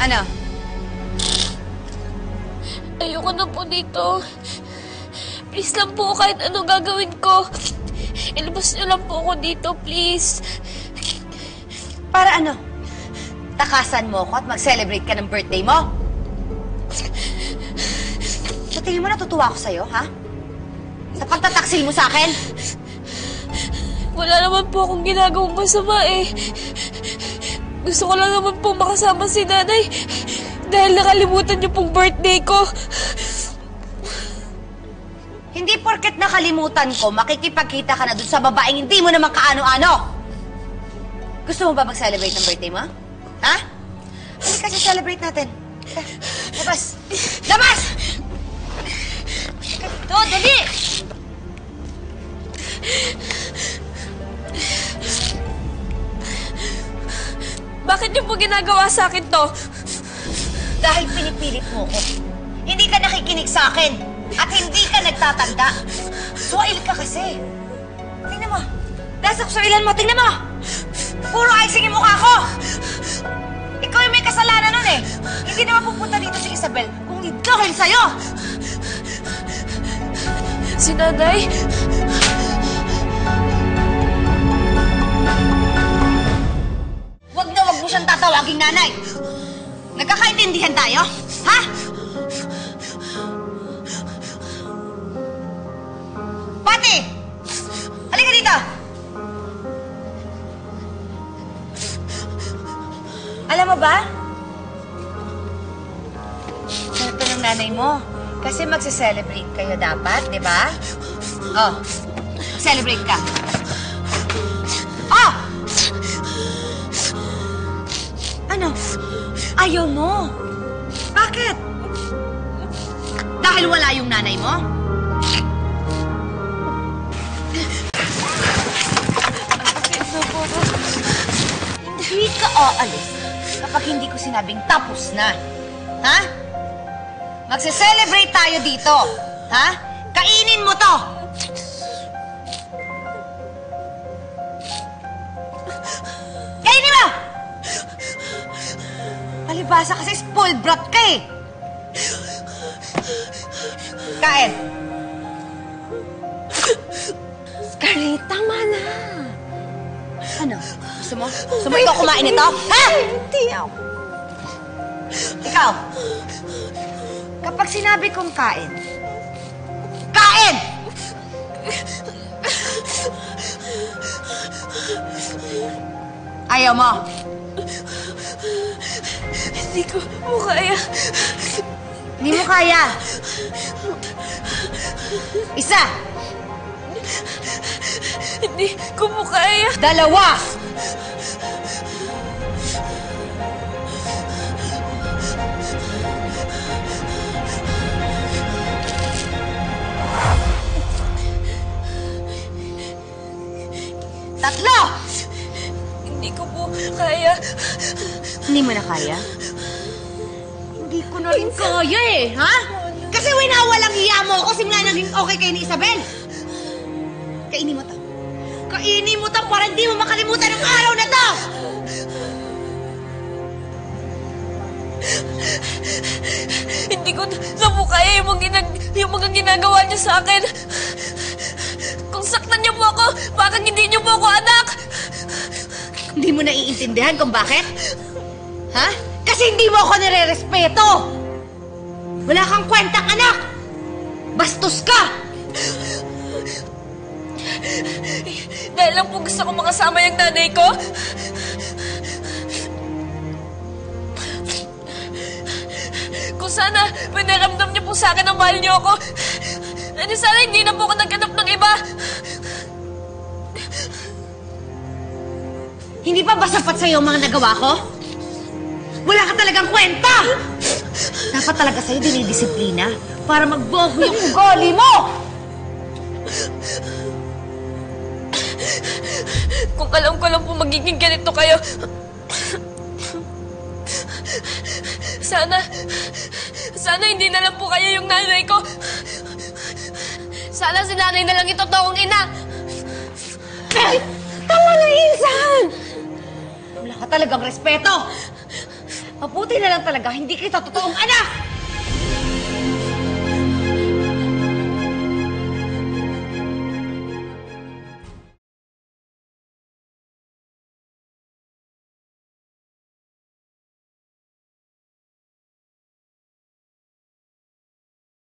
Ano? Ayoko na po dito. Please lang po, kahit ano gagawin ko. Ilabas niyo lang po ako dito, please. Para ano? Takasan mo ako at mag-celebrate ka ng birthday mo? Sa tingin mo natutuwa ako sa'yo, ha? Sa pagtataksil mo sa akin? Wala naman po akong ginagawang masama eh. Gusto ko lang naman po makasama si nanay. Dahil nakalimutan niyo pong birthday ko. Hindi porket nakalimutan ko, makikipagkita ka na dun sa babaeng hindi mo naman kaano-ano. Gusto mo ba mag-celebrate ng birthday mo? Ha? Hindi kasi celebrate natin. Labas! Labas! Dito, dali! Bakit niyo po ginagawa sa akin to? Dahil pinipilit mo ko. Hindi ka nakikinig sa akin. At hindi ka nagtatanda. Suwail ka kasi. Tingnan mo. Dahil sa suwailan mo, tingnan mo. Puro icing yung mukha ko. Ikaw yung may kasalanan nun eh. Hindi naman pupunta dito si Isabel kung hindi dahil sa'yo. Si nanay? Wag mo siyang tatawaging nanay. Nagkakaintindihan tayo? Ha? Pati! Halika dito! Alam mo ba? Ito ng nanay mo. Kasi magse-celebrate kayo dapat, di ba? Oh, celebrate ka. Oh! Ano? Ayaw mo? Bakit? Dahil wala yung nanay mo? Hindi ka aalis kapag hindi ko sinabing tapos na. Ha? Magse-celebrate tayo dito. Ha? Kainin mo to! Kainin mo! Palibasa kasi spoiled brat ka eh. Kain. Scarlett, tama na. Ano? Gusto mo? Gusto mo ikaw kumain ito? Ha? Hindi ako. Ikaw. Kapag sinabi kong kain, kain! Ayaw mo. Hindi ko mo kaya. Hindi mo kaya. Isa. Hindi ko mo kaya. Dalawa. Tatlo. Hindi ko po kaya. Hindi mo na kaya? Hindi ko na rin kaya eh, ha? Kasi winawalang hiya mo ako simula naging okay kayo ni Isabel. Kainin mo to. Kainin mo to para hindi mo makalimutan ang araw na to! Hindi ko na po kaya yung mga ginagawa niyo sa akin. Kung saktan niyo po ako, bakit hindi niyo po ako anak? Hindi mo naiintindihan kung bakit? Ha? Kasi hindi mo ako nire-respeto! Wala kang kwentang anak! Bastos ka! Dahil lang po gusto ko makasama yung nanay ko. Kung sana pinaramdam niyo po sa akin ang mahal niyo ako, sana hindi na po ako naghanap ng iba. Hindi pa ba sapat sa'yo ang mga nagawa ko? Wala ka talagang kwenta! Dapat talaga sa'yo dinidisiplina para magbago yung ugali mo! Kung alam ko lang po magiging ganito kayo, sana hindi na lang po kayo yung nanay ko. Sana si nanay na lang ito totoong ina. Tama na, Insan! Wala ka talagang respeto! Mabuti na lang talaga, hindi kita totoong anak!